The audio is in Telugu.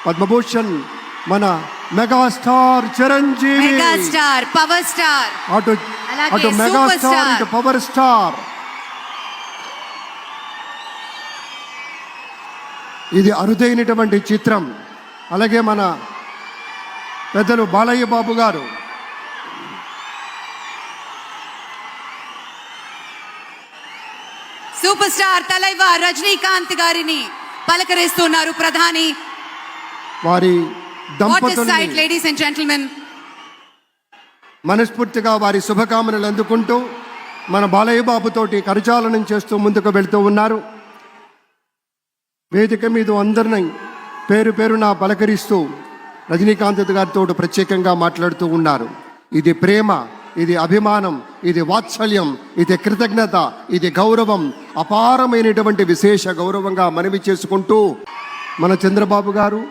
పద్మభూషణ్ మన megastar Chiranjeevi, megastar power star, అటు మెగాస్టార్ ఇటు పవర్ స్టార్. ఇది అరుదైనటువంటి చిత్రం. అలాగే మన పెద్దలు బాలయ్య బాబు గారు, సూపర్ స్టార్ తలైవా రజనీకాంత్ గారిని పలకరిస్తున్నారు ప్రధాని. వారి What a sight, దంపతుల్ని ladies and gentlemen. మనస్ఫూర్తిగా వారి శుభకామనలు అందుకుంటూ మన బాలయ్య బాబుతోటి కరచాలనం చేస్తూ ముందుకు వెళ్తూ ఉన్నారు. వేదిక మీద అందరినీ పేరు పేరున పలకరిస్తూ రజనీకాంత్ గారితో ప్రత్యేకంగా మాట్లాడుతూ ఉన్నారు. ఇది ప్రేమ, ఇది అభిమానం, ఇది వాత్సల్యం, ఇది కృతజ్ఞత, ఇది గౌరవం, అపారమైనటువంటి విశేష గౌరవంగా మనవి చేసుకుంటూ మన చంద్రబాబు గారు